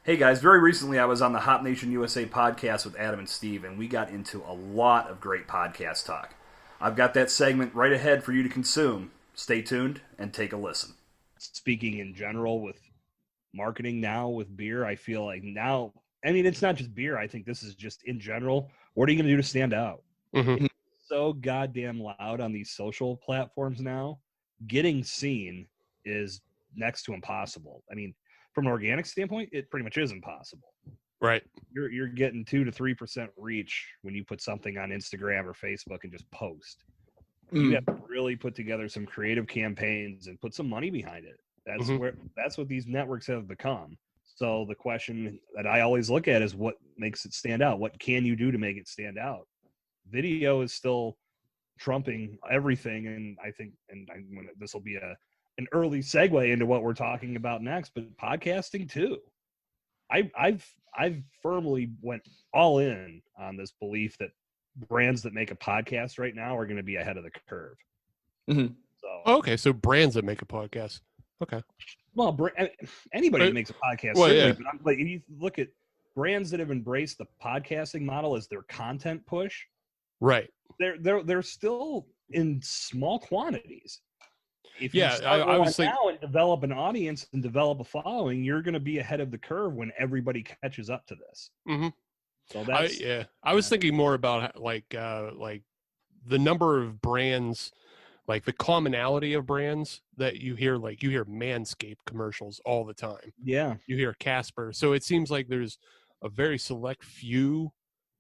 Hey guys, very recently I was on the Hop Nation USA podcast with Adam and Steve, and we got into a lot of great podcast talk. I've got that segment right ahead for you to consume. Stay tuned and take a listen. Speaking in general with marketing now with beer, I feel like now, I mean, it's not just beer. I think this is just in general. What are you going to do to stand out? Mm-hmm. It's so goddamn loud on these social platforms now. Getting seen is next to impossible. I mean, from an organic standpoint, it pretty much is impossible. Right. You're getting 2 to 3% reach when you put something on Instagram or Facebook and just post. You have to really put together some creative campaigns and put some money behind it. That's what these networks have become. So the question that I always look at is what makes it stand out? What can you do to make it stand out? Video is still trumping everything, and I think, this will be an early segue into what we're talking about next, but podcasting too. I've firmly went all in on this belief that brands that make a podcast right now are going to be ahead of the curve. Mm-hmm. So brands that make a podcast. Okay. Well, anybody that makes a podcast, well, certainly. yeah. But if you look at brands that have embraced the podcasting model as their content push, right? They're still in small quantities. If you I was thinking now and develop an audience and develop a following, you're going to be ahead of the curve when everybody catches up to this. Mm-hmm. So that's I was thinking more about like the number of brands, like the commonality of brands that you hear. Like you hear Manscaped commercials all the time. Yeah, you hear Casper. So it seems like there's a very select few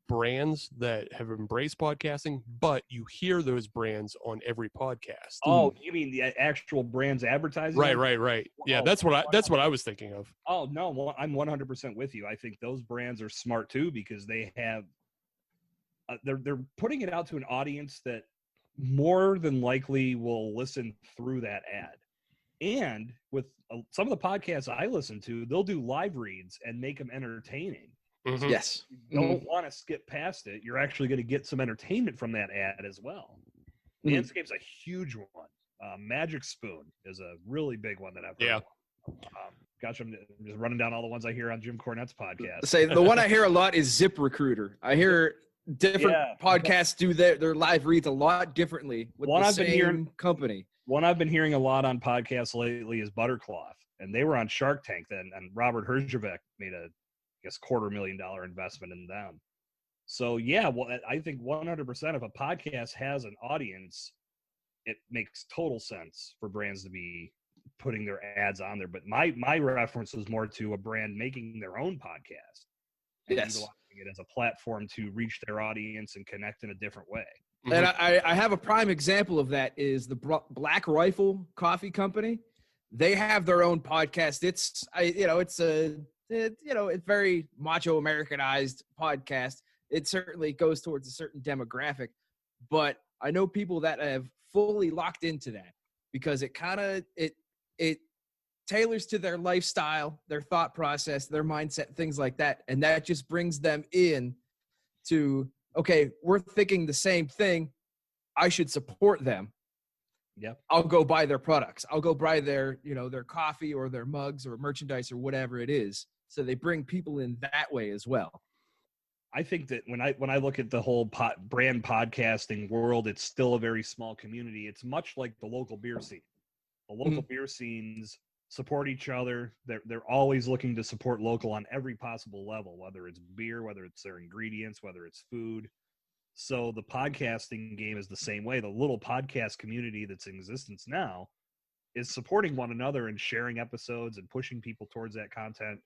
brands that have embraced podcasting, but you hear those brands on every podcast. Oh, you mean the actual brands advertising? Right. Yeah, that's what I was thinking of. Oh no, well, I'm 100% with you. I think those brands are smart too because they have they're putting it out to an audience that more than likely will listen through that ad. And with some of the podcasts I listen to, they'll do live reads and make them entertaining. Mm-hmm. Yes. You don't want to skip past it. You're actually going to get some entertainment from that ad as well. Manscaped's a huge one. Magic Spoon is a really big one that I've heard. Gosh, I'm just running down all the ones I hear on Jim Cornette's podcast. Say the one I hear a lot is ZipRecruiter. I hear different podcasts do their live reads a lot differently with the same company. One I've been hearing a lot on podcasts lately is Buttercloth, and they were on Shark Tank then, and Robert Herjavec made a $250,000 investment in them. So I think 100% if a podcast has an audience, it makes total sense for brands to be putting their ads on there. But my reference was more to a brand making their own podcast and utilizing it as a platform to reach their audience and connect in a different way. And I have a prime example of that is the Black Rifle Coffee Company. They have their own podcast. It's very macho Americanized podcast. It certainly goes towards a certain demographic, but I know people that have fully locked into that because it tailors to their lifestyle, their thought process, their mindset, things like that. And that just brings them in to, okay, we're thinking the same thing. I should support them. Yep. I'll go buy their products. I'll go buy their coffee or their mugs or merchandise or whatever it is. So they bring people in that way as well. I think that when I look at the whole brand podcasting world, it's still a very small community. It's much like the local beer scene. The local beer scenes support each other. They're always looking to support local on every possible level, whether it's beer, whether it's their ingredients, whether it's food. So the podcasting game is the same way. The little podcast community that's in existence now is supporting one another and sharing episodes and pushing people towards that content.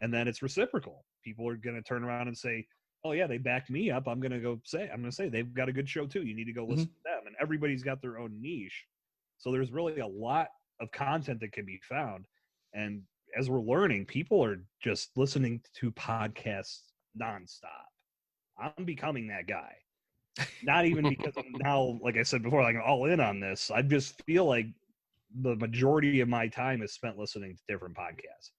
And then it's reciprocal. People are going to turn around and say, oh yeah, they backed me up. I'm going to say they've got a good show too. You need to go listen to them. And everybody's got their own niche. So there's really a lot of content that can be found. And as we're learning, people are just listening to podcasts nonstop. I'm becoming that guy. Not even because I'm now, like I said before, like I'm all in on this. I just feel like the majority of my time is spent listening to different podcasts.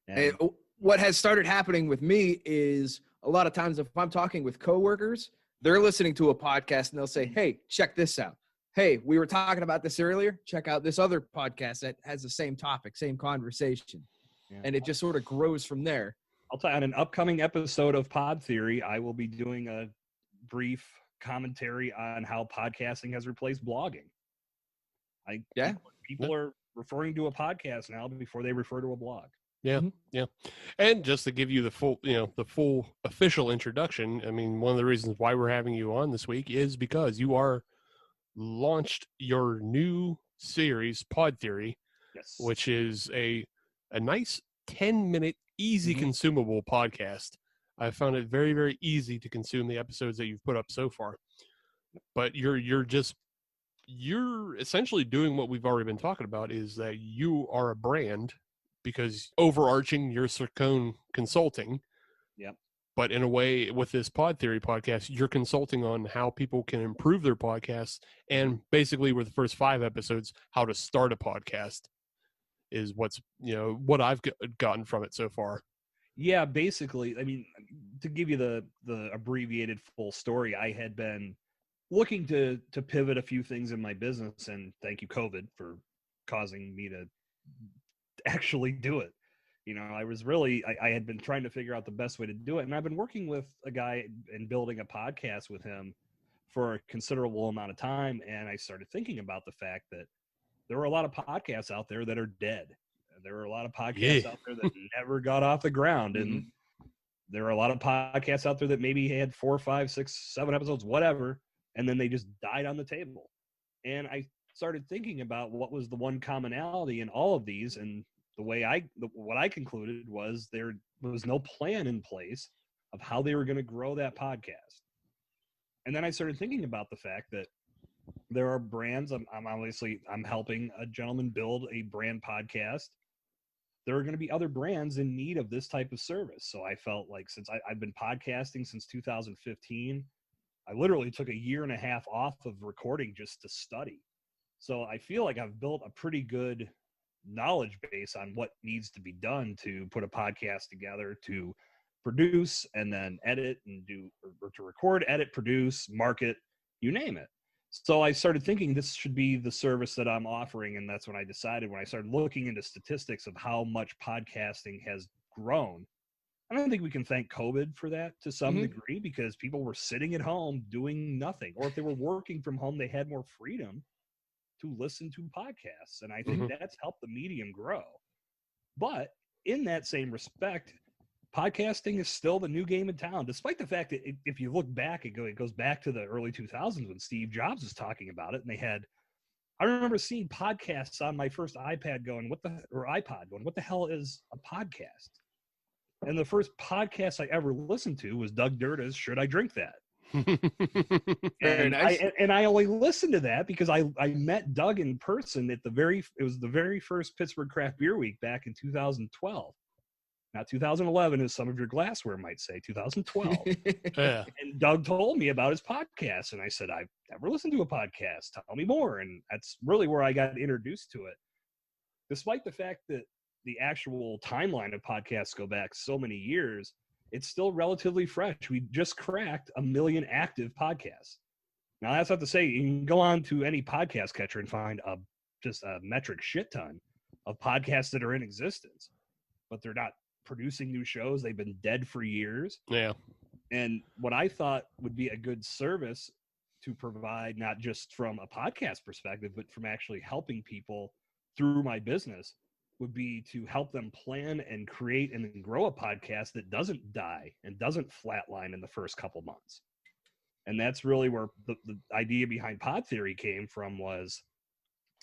And what has started happening with me is a lot of times if I'm talking with coworkers, they're listening to a podcast and they'll say, hey, check this out. Hey, we were talking about this earlier. Check out this other podcast that has the same topic, same conversation. Yeah. and it just sort of grows from there. I'll tell you, on an upcoming episode of Pod Theory, I will be doing a brief commentary on how podcasting has replaced blogging. Yeah. People are referring to a podcast now before they refer to a blog. Yeah, Mhm. yeah. And just to give you the full official introduction, I mean, one of the reasons why we're having you on this week is because you are launched your new series, Pod Theory, Yes. which is a nice 10-minute, easy Mhm. consumable podcast. I found it very, very easy to consume the episodes that you've put up so far. But you're essentially doing what we've already been talking about, is that you are a brand, because overarching your Cercone consulting. Yep. But in a way, with this Pod Theory podcast, you're consulting on how people can improve their podcasts, and basically with the first 5 episodes, how to start a podcast is what's, what I've gotten from it so far. Yeah, basically, I mean, to give you the abbreviated full story, I had been looking to pivot a few things in my business, and thank you, COVID, for causing me to actually do it. I was really, I had been trying to figure out the best way to do it. And I've been working with a guy and building a podcast with him for a considerable amount of time. And I started thinking about the fact that there were a lot of podcasts out there that are dead. There were a lot of podcasts out there that never got off the ground. And there are a lot of podcasts out there that maybe had 4, 5, 6, 7 episodes, whatever. And then they just died on the table. And I started thinking about what was the one commonality in all of these. And what I concluded was there was no plan in place of how they were going to grow that podcast. And then I started thinking about the fact that there are brands. I'm helping a gentleman build a brand podcast. There are going to be other brands in need of this type of service. So I felt like, since I've been podcasting since 2015, I literally took a year and a half off of recording just to study. So I feel like I've built a pretty good knowledge base on what needs to be done to put a podcast together, to produce and then edit and or to record, edit, produce, market, you name it. So I started thinking this should be the service that I'm offering. And that's when I decided, when I started looking into statistics of how much podcasting has grown. I don't think we can thank COVID for that to some degree, because people were sitting at home doing nothing. Or if they were working from home, they had more freedom to listen to podcasts. And I think that's helped the medium grow. But in that same respect, podcasting is still the new game in town, despite the fact that if you look back, it goes back to the early 2000s when Steve Jobs was talking about it. And I remember seeing podcasts on my first iPad going, iPod going, what the hell is a podcast? And the first podcast I ever listened to was Doug Dirda's Should I Drink That? Very nice. I only listened to that because I met Doug in person it was the very first Pittsburgh Craft Beer Week back in 2012. Not 2011, as some of your glassware might say, 2012. Yeah. And Doug told me about his podcast, and I said, I've never listened to a podcast. Tell me more. And that's really where I got introduced to it. Despite the fact that the actual timeline of podcasts go back so many years, it's still relatively fresh. We just cracked 1 million active podcasts. Now, that's not to say you can go on to any podcast catcher and find just a metric shit ton of podcasts that are in existence, but they're not producing new shows. They've been dead for years. Yeah. And what I thought would be a good service to provide, not just from a podcast perspective, but from actually helping people through my business, would be to help them plan and create and then grow a podcast that doesn't die and doesn't flatline in the first couple months. And that's really where the idea behind Pod Theory came from. Was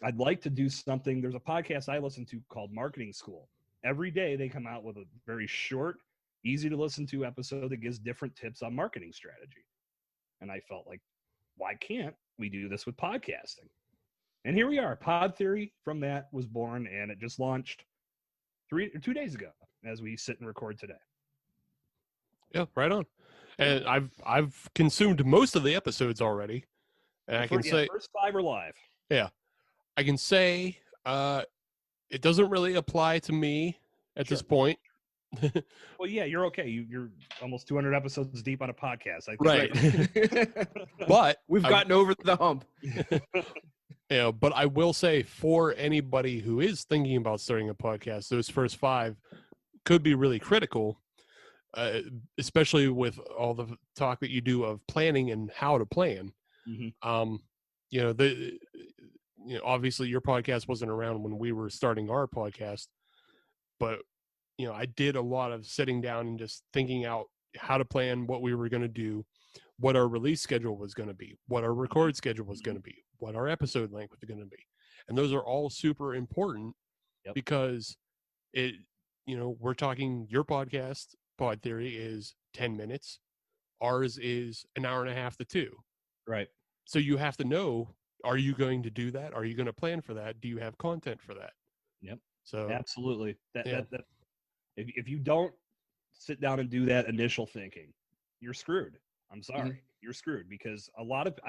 I'd like to do something. There's a podcast I listen to called Marketing School. Every day they come out with a very short, easy to listen to episode that gives different tips on marketing strategy. And I felt like, why can't we do this with podcasting? And here we are. Pod Theory from that was born, and it just launched 2 days ago as we sit and record today. Yeah, right on. And I've consumed most of the episodes already. And I can say first 5 are live. Yeah. I can say it doesn't really apply to me at this point. Well, yeah, you're okay. You're almost 200 episodes deep on a podcast. I think. Right. But we've gotten over the hump. Yeah, but I will say for anybody who is thinking about starting a podcast, those first 5 could be really critical, uh, especially with all the talk that you do of planning and how to plan. Mm-hmm. You know, obviously your podcast wasn't around when we were starting our podcast, but I did a lot of sitting down and just thinking out how to plan what we were going to do, what our release schedule was going to be, what our record schedule was going to be, what our episode length was going to be. And those are all super important because we're talking your podcast, Pod Theory, is 10 minutes. Ours is an hour and a half to 2. Right. So you have to know, are you going to do that? Are you going to plan for that? Do you have content for that? Yep. So absolutely. That yeah. If you don't sit down and do that initial thinking, you're screwed. I'm sorry. You're screwed because a lot of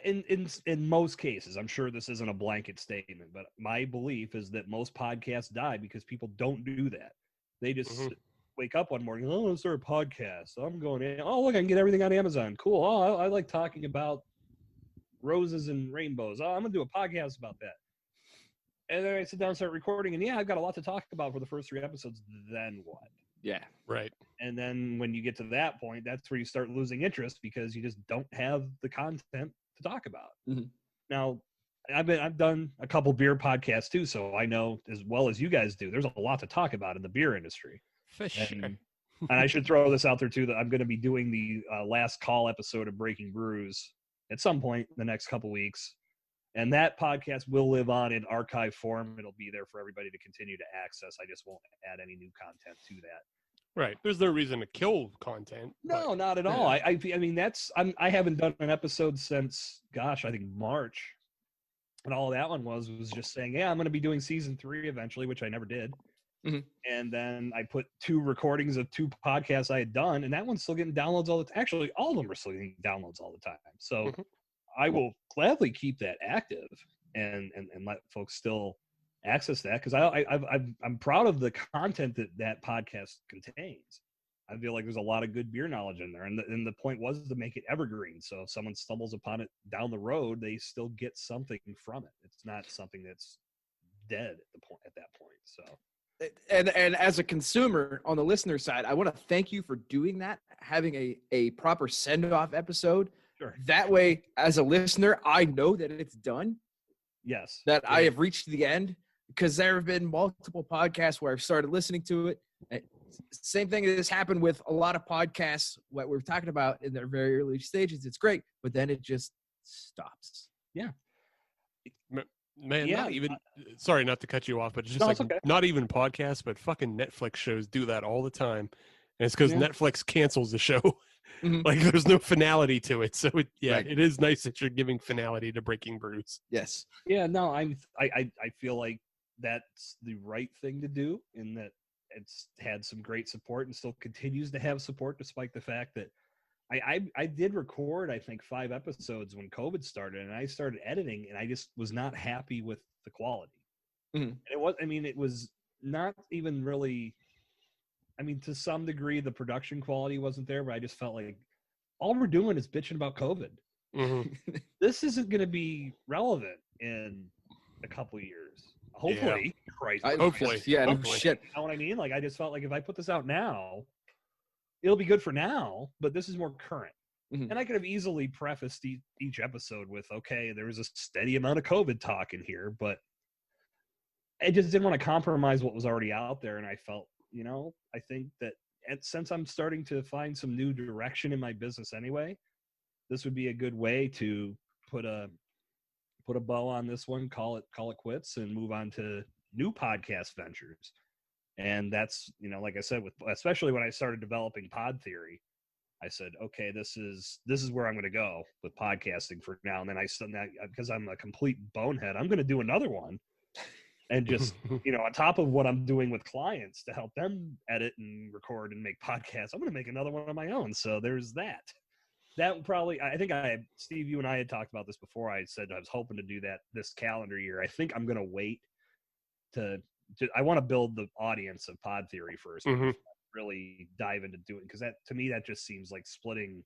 in most cases, I'm sure this isn't a blanket statement, but my belief is that most podcasts die because people don't do that. They just wake up one morning, oh, let's start a podcast. So I'm going in. Oh, look, I can get everything on Amazon. Cool. Oh, I like talking about roses and rainbows. Oh, I'm gonna do a podcast about that. And then I sit down and start recording, and I've got a lot to talk about for the first 3 episodes. Then what? Yeah. Right. And then when you get to that point, that's where you start losing interest because you just don't have the content to talk about. Mm-hmm. Now, I've done a couple beer podcasts too, so I know as well as you guys do. There's a lot to talk about in the beer industry. For sure. And I should throw this out there too that I'm going to be doing the last call episode of Breaking Brews at some point in the next couple weeks. And that podcast will live on in archive form. It'll be there for everybody to continue to access. I just won't add any new content to that. Right. There's no reason to kill content. No, not at all. I mean, I haven't done an episode since, gosh, I think March. And all that one was just saying, I'm going to be doing season 3 eventually, which I never did. Mm-hmm. And then I put 2 recordings of 2 podcasts I had done, and that one's still getting downloads all the time. Actually, all of them are still getting downloads all the time. So I will gladly keep that active and let folks still access that because I'm proud of the content that podcast contains. I feel like there's a lot of good beer knowledge in there, and the point was to make it evergreen. So if someone stumbles upon it down the road, they still get something from it. It's not something that's dead at that point. So. And as a consumer on the listener side, I want to thank you for doing that, having a proper send-off episode. Sure. That way, as a listener, I know that it's done. Yes. That I have reached the end, because there have been multiple podcasts where I've started listening to it. Same thing has happened with a lot of podcasts, what we're talking about in their very early stages. It's great, but then it just stops. Yeah. Man, not even sorry not to cut you off, but just okay. Not even podcasts, but fucking Netflix shows do that all the time. And it's because Netflix cancels the show. Like there's no finality to it. So it is nice that you're giving finality to Breaking Brews. Yes. Yeah, no, I feel like that's the right thing to do, in that it's had some great support and still continues to have support despite the fact that I did record, I think, 5 episodes when COVID started, and I started editing, and I just was not happy with the quality. And it was not even really, to some degree, the production quality wasn't there, but I just felt like all we're doing is bitching about COVID. This isn't going to be relevant in a couple of years. Hopefully. Yeah. Christ. Hopefully. Yeah, no Hopefully. shit. You know what I mean? Like, I just felt like if I put this out now, it'll be good for now, but this is more current. And I could have easily prefaced each episode with, okay, there was a steady amount of COVID talk in here, but I just didn't want to compromise what was already out there. And I felt, I think that since I'm starting to find some new direction in my business anyway, this would be a good way to put a bow on this one, call it quits, and move on to new podcast ventures. And that's, like I said, especially when I started developing Pod Theory, I said, okay, this is where I'm going to go with podcasting for now. And then because I'm a complete bonehead, I'm going to do another one, and just on top of what I'm doing with clients to help them edit and record and make podcasts, I'm going to make another one of my own. So there's that. That probably, I think Steve, you and I had talked about this before. I said I was hoping to do that this calendar year. I think I'm going to wait I want to build the audience of Pod Theory first, really dive into doing, because that, to me, that just seems like splitting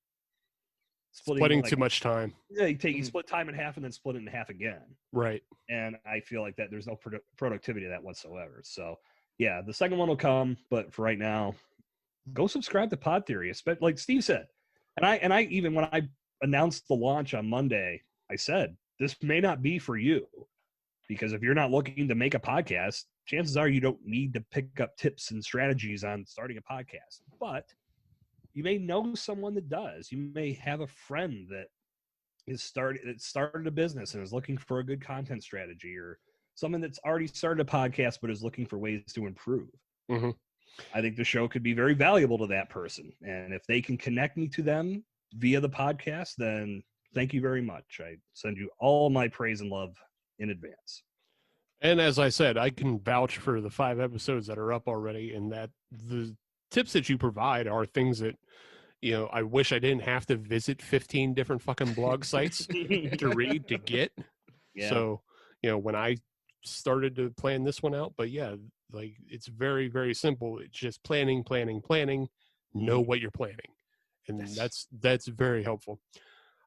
Splitting like, too much time. Yeah, you split time in half and then split it in half again. Right. And I feel like that there's no productivity to that whatsoever. So yeah, the second one will come, but for right now, go subscribe to Pod Theory. Like Steve said, and I even when I announced the launch on Monday, I said this may not be for you, because if you're not looking to make a podcast, chances are you don't need to pick up tips and strategies on starting a podcast. But you may know someone that does. You may have a friend that started a business and is looking for a good content strategy, or someone that's already started a podcast but is looking for ways to improve. Mm-hmm. I think the show could be very valuable to that person. And if they can connect me to them via the podcast, then thank you very much. I send you all my praise and love in advance. And as I said, I can vouch for the 5 episodes that are up already, and that the tips that you provide are things that, I wish I didn't have to visit 15 different fucking blog sites to read to get. Yeah. So, when I started to plan this one out, but yeah, like it's very, very simple. It's just planning, know what you're planning. And that's very helpful.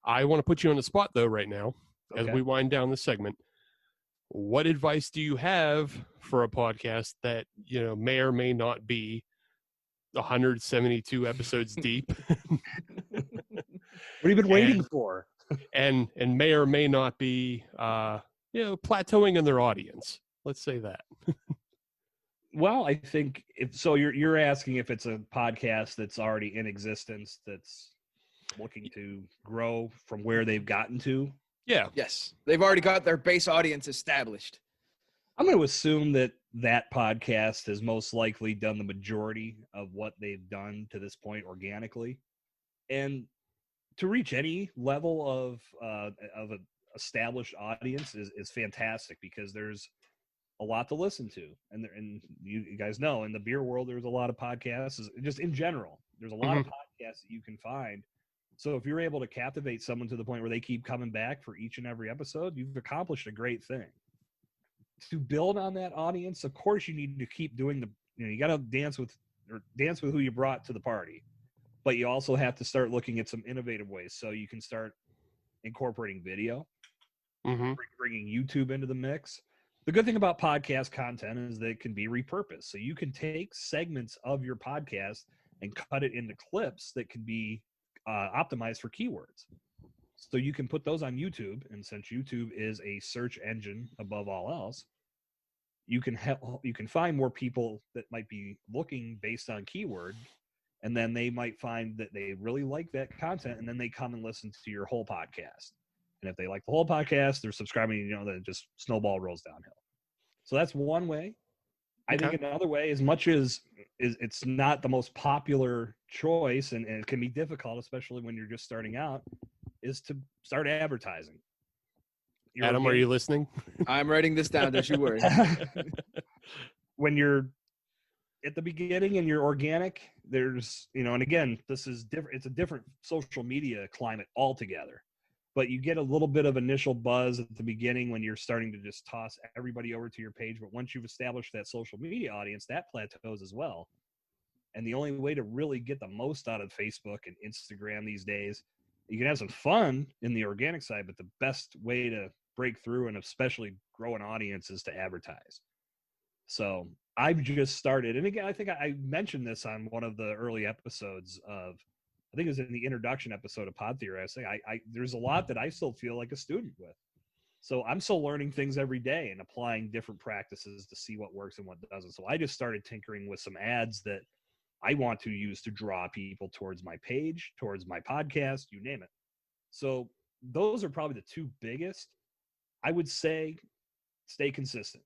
I want to put you on the spot though right now as we wind down this segment. What advice do you have for a podcast that, may or may not be 172 episodes deep? What have you been waiting for? and may or may not be plateauing in their audience. Let's say that. Well, I think you're asking if it's a podcast that's already in existence that's looking to grow from where they've gotten to. Yeah. Yes. They've already got their base audience established. I'm going to assume that podcast has most likely done the majority of what they've done to this point organically. And to reach any level of an established audience is fantastic, because there's a lot to listen to. And you guys know, in the beer world, there's a lot of podcasts. Just in general, there's a lot of podcasts that you can find. So if you're able to captivate someone to the point where they keep coming back for each and every episode, you've accomplished a great thing. To build on that audience, of course, you need to keep doing you got to dance with who you brought to the party, but you also have to start looking at some innovative ways. So you can start incorporating video, bringing YouTube into the mix. The good thing about podcast content is that it can be repurposed. So you can take segments of your podcast and cut it into clips that can be optimized for keywords. So you can put those on YouTube, and since YouTube is a search engine above all else, you can find more people that might be looking based on keyword, and then they might find that they really like that content, and then they come and listen to your whole podcast. And if they like the whole podcast, they're subscribing, then just snowball rolls downhill. So that's one way. I think another way, as much as it's not the most popular choice, and it can be difficult, especially when you're just starting out, is to start advertising. Adam, are you listening? I'm writing this down, don't you worry. When you're at the beginning and you're organic, there's, and again, this is different. It's a different social media climate altogether. But you get a little bit of initial buzz at the beginning when you're starting to just toss everybody over to your page. But once you've established that social media audience, that plateaus as well. And the only way to really get the most out of Facebook and Instagram these days, you can have some fun in the organic side, but the best way to break through and especially grow an audience is to advertise. So I've just started. And again, I think I mentioned this on one of the early episodes of, I think it was in the introduction episode of Pod Theory. I was saying there's a lot that I still feel like a student with. So I'm still learning things every day and applying different practices to see what works and what doesn't. So I just started tinkering with some ads that I want to use to draw people towards my page, towards my podcast, you name it. So those are probably the two biggest. I would say stay consistent.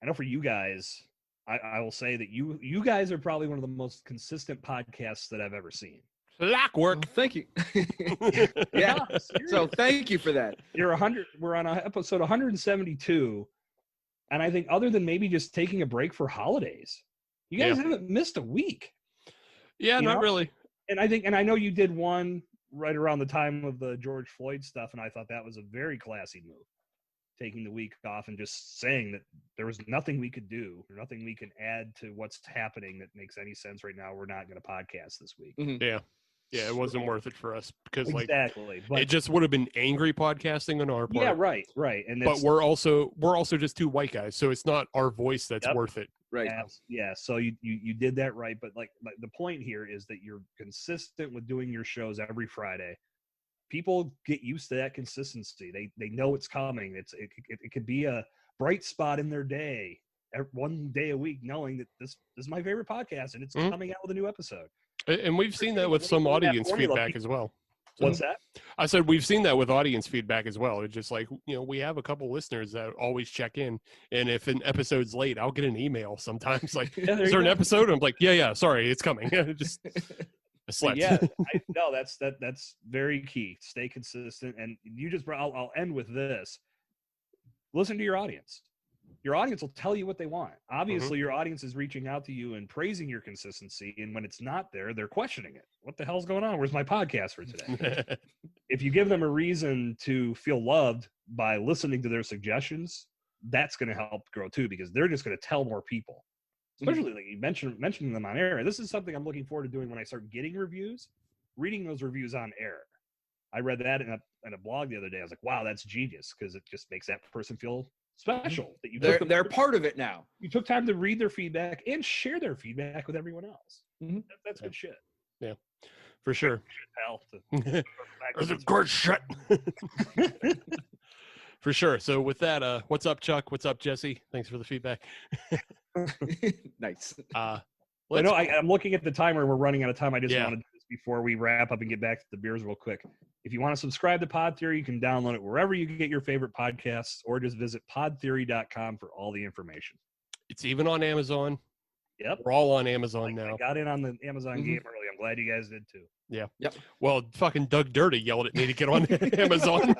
I know for you guys, I will say that you guys are probably one of the most consistent podcasts that I've ever seen. Clockwork. Well, thank you. Yeah. So thank you for that. You're 100. We're on episode 172, and I think other than maybe just taking a break for holidays, you guys haven't missed a week. Yeah, not really. And I know you did one right around the time of the George Floyd stuff, and I thought that was a very classy move, taking the week off and just saying that there was nothing we could do, or nothing we can add to what's happening that makes any sense right now. We're not going to podcast this week. Yeah. Yeah, it wasn't worth it for us because Exactly. But it just would have been angry podcasting on our part. yeah, right. And But we're also just two white guys, so it's not our voice that's Yep. worth it. Right. yeah. So you did that right. But like the point here is that you're consistent with doing your shows every Friday. People get used to that consistency. They know it's coming. It could be a bright spot in their day, one day a week, knowing that this is my favorite podcast and it's coming out with a new episode. And we've seen that with some audience feedback as well. So, What's that? I said we've seen that with audience feedback as well. It's just like, we have a couple listeners that always check in, and if an episode's late, I'll get an email sometimes like, is there an episode? I'm like, yeah, sorry, it's coming. Just I slept. Yeah, no, that's very key. Stay consistent, and you just. I'll end with this. Listen to your audience. Your audience will tell you what they want. Obviously, your audience is reaching out to you and praising your consistency, and when it's not there, they're questioning it. What the hell's going on? Where's my podcast for today? If you give them a reason to feel loved by listening to their suggestions, that's going to help grow too, because they're just going to tell more people. Especially like you mentioning them on air. This is something I'm looking forward to doing when I start getting reviews, reading those reviews on air. I read that in a blog the other day. I was like, wow, that's genius, because it just makes that person feel special. That They're part of it now. You took time to read their feedback and share their feedback with everyone else. That's good shit. Yeah, for sure. That's a good shit. For sure. So with that, what's up, Chuck? What's up, Jesse? Thanks for the feedback. Nice. I'm looking at the timer. We're running out of time. I just want to do this before we wrap up and get back to the beers real quick. If you want to subscribe to Pod Theory, you can download it wherever you get your favorite podcasts, or just visit podtheory.com for all the information. It's even on Amazon. Yep. We're all on Amazon now. I got in on the Amazon game early. I'm glad you guys did too. Yeah. Yep. Well, fucking Doug Dirty yelled at me to get on Amazon.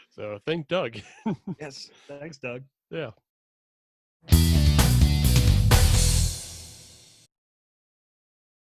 So thank Doug. Yes. Thanks, Doug. Yeah.